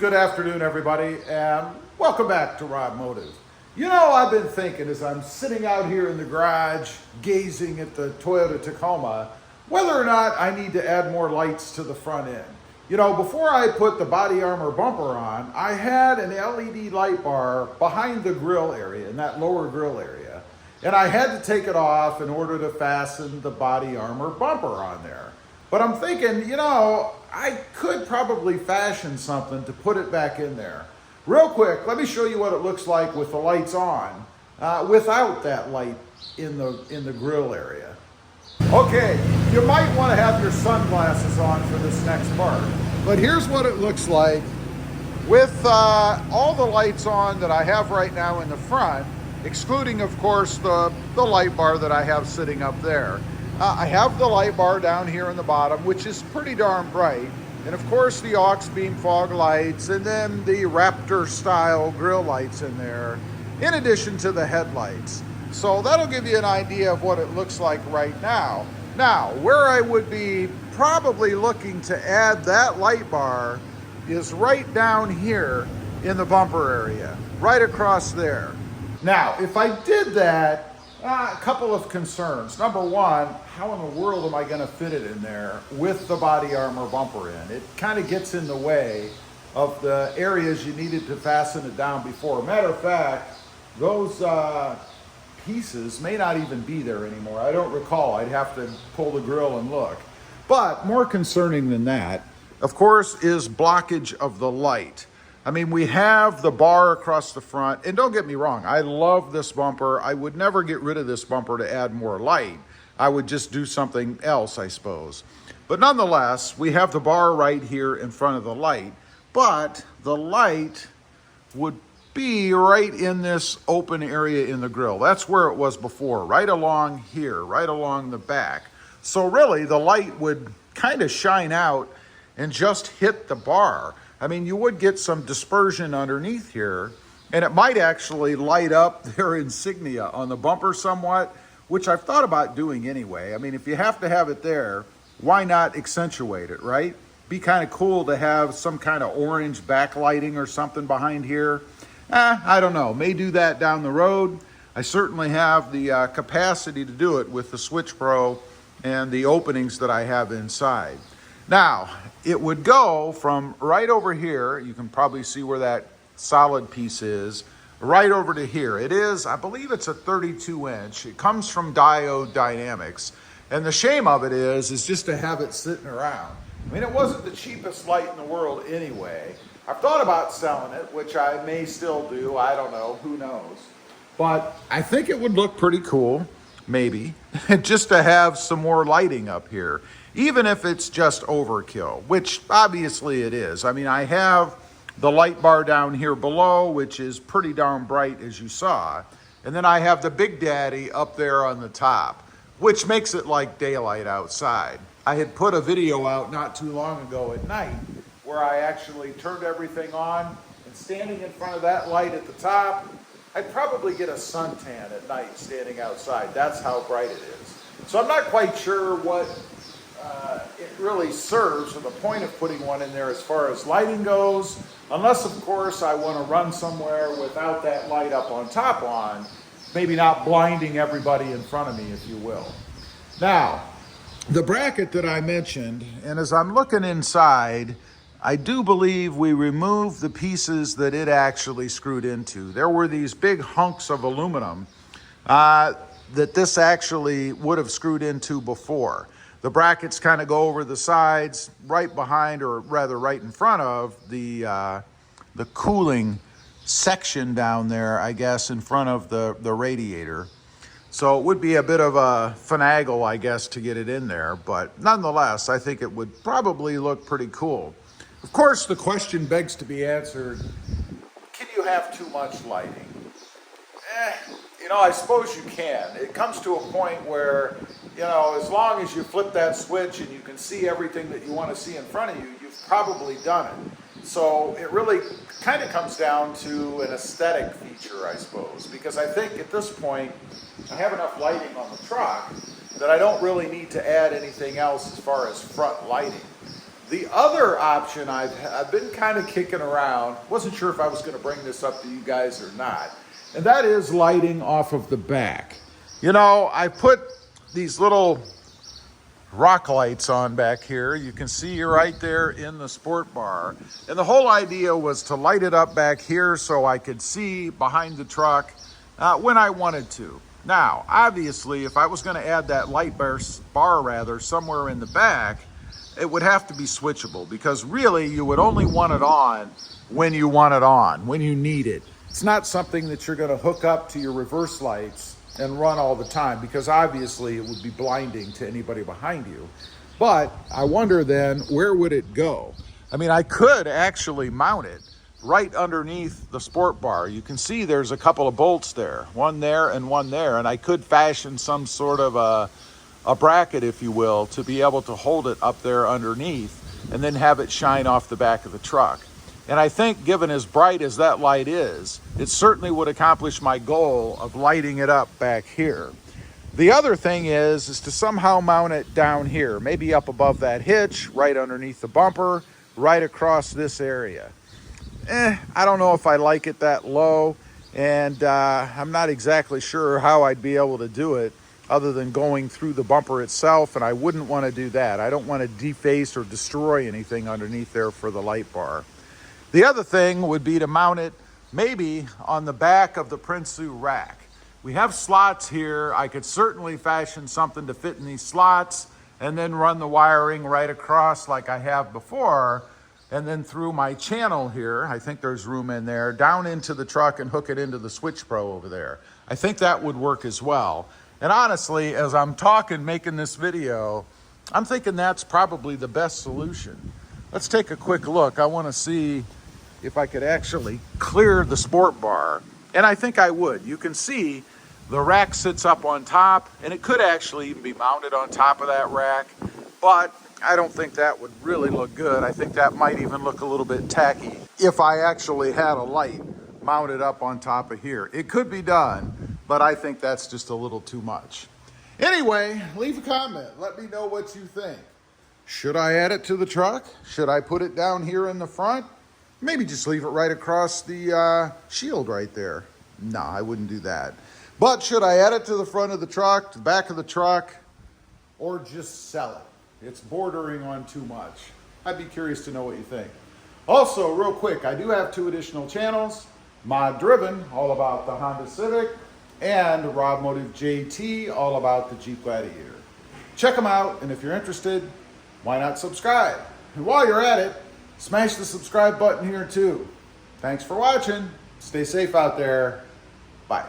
Good afternoon, everybody, and welcome back to RobMotive. You know, I've been thinking as I'm sitting out here in the garage gazing at the Toyota Tacoma, whether or not I need to add more lights to the front end. You know, before I put the body armor bumper on, I had an LED light bar behind the grill area, in that lower grill area, and I had to take it off in order to fasten the body armor bumper on there. But I'm thinking, you know, I could probably fashion something to put it back in there. Real quick, let me show you what it looks like with the lights on, without that light in the grill area. Okay, you might want to have your sunglasses on for this next part, but here's what it looks like with all the lights on that I have right now in the front, excluding, of course, the light bar that I have sitting up there. I have the light bar down here in the bottom, which is pretty darn bright. And of course the aux beam fog lights, and then the Raptor style grill lights in there, in addition to the headlights. So that'll give you an idea of what it looks like right now. Now, where I would be probably looking to add that light bar is right down here in the bumper area, right across there. Now, if I did that, a couple of concerns. Number one, how in the world am I going to fit it in there with the body armor bumper in? It kind of gets in the way of the areas you needed to fasten it down before. Matter of fact, those pieces may not even be there anymore. I don't recall. I'd have to pull the grill and look. But more concerning than that, of course, is blockage of the light. I mean, we have the bar across the front, and don't get me wrong, I love this bumper. I would never get rid of this bumper to add more light. I would just do something else, I suppose. But nonetheless, we have the bar right here in front of the light, but the light would be right in this open area in the grill. That's where it was before, right along here, right along the back. So really, the light would kind of shine out and just hit the bar. I mean, you would get some dispersion underneath here, and it might actually light up their insignia on the bumper somewhat, which I've thought about doing anyway. I mean, if you have to have it there, why not accentuate it, right? Be kind of cool to have some kind of orange backlighting or something behind here. I don't know, may do that down the road. I certainly have the capacity to do it with the Switch Pro and the openings that I have inside. Now, it would go from right over here, you can probably see where that solid piece is, right over to here. It is, I believe it's a 32 inch. It comes from Diode Dynamics. And the shame of it is just to have it sitting around. I mean, it wasn't the cheapest light in the world anyway. I've thought about selling it, which I may still do. I don't know, who knows. But I think it would look pretty cool, maybe, just to have some more lighting up here. Even if it's just overkill, which obviously it is. I mean, I have the light bar down here below, which is pretty darn bright, as you saw. And then I have the Big Daddy up there on the top, which makes it like daylight outside. I had put a video out not too long ago at night where I actually turned everything on, and standing in front of that light at the top, I'd probably get a suntan at night standing outside. That's how bright it is. So I'm not quite sure what it really serves, or the point of putting one in there as far as lighting goes, unless of course I want to run somewhere without that light up on top on, maybe not blinding everybody in front of me, if you will. Now, the bracket that I mentioned, and as I'm looking inside, I do believe we removed the pieces that it actually screwed into. There were these big hunks of aluminum that this actually would have screwed into before. The brackets kind of go over the sides, right behind, or rather right in front of the cooling section down there, I guess, in front of the radiator. So it would be a bit of a finagle, I guess, to get it in there. But nonetheless, I think it would probably look pretty cool. Of course, the question begs to be answered, can you have too much lighting? You know, I suppose you can. It comes to a point where, you know, as long as you flip that switch and you can see everything that you want to see in front of you, you've probably done it. So it really kind of comes down to an aesthetic feature, I suppose, because I think at this point, I have enough lighting on the truck that I don't really need to add anything else as far as front lighting. The other option I've been kind of kicking around, wasn't sure if I was going to bring this up to you guys or not, and that is lighting off of the back. You know, I put these little rock lights on back here. You can see right there in the sport bar. And the whole idea was to light it up back here so I could see behind the truck when I wanted to. Now, obviously, if I was going to add that light bar somewhere in the back, it would have to be switchable, because really you would only want it on when you want it on, when you need it. It's not something that you're going to hook up to your reverse lights and run all the time, because obviously it would be blinding to anybody behind you. But I wonder then, where would it go? I mean, I could actually mount it right underneath the sport bar. You can see there's a couple of bolts there, one there and one there, and I could fashion some sort of a bracket, if you will, to be able to hold it up there underneath and then have it shine off the back of the truck. And I think, given as bright as that light is, it certainly would accomplish my goal of lighting it up back here. The other thing is to somehow mount it down here, maybe up above that hitch, right underneath the bumper, right across this area. I don't know if I like it that low, and I'm not exactly sure how I'd be able to do it other than going through the bumper itself, and I wouldn't want to do that. I don't want to deface or destroy anything underneath there for the light bar. The other thing would be to mount it maybe on the back of the Prinsu rack. We have slots here. I could certainly fashion something to fit in these slots and then run the wiring right across like I have before, and then through my channel here, I think there's room in there, down into the truck and hook it into the Switch Pro over there. I think that would work as well. And honestly, as I'm making this video, I'm thinking that's probably the best solution. Let's take a quick look. I want to see if I could actually clear the sport bar. And I think I would. You can see the rack sits up on top, and it could actually even be mounted on top of that rack, but I don't think that would really look good. I think that might even look a little bit tacky if I actually had a light mounted up on top of here. It could be done, but I think that's just a little too much. Anyway, leave a comment. Let me know what you think. Should I add it to the truck? Should I put it down here in the front? Maybe just leave it right across the shield right there. No, I wouldn't do that. But should I add it to the front of the truck, to the back of the truck, or just sell it? It's bordering on too much. I'd be curious to know what you think. Also, real quick, I do have 2 additional channels. Mod Driven, all about the Honda Civic, and RobMotive JT, all about the Jeep Gladiator. Check them out, and if you're interested, why not subscribe? And while you're at it, smash the subscribe button here too. Thanks for watching. Stay safe out there. Bye.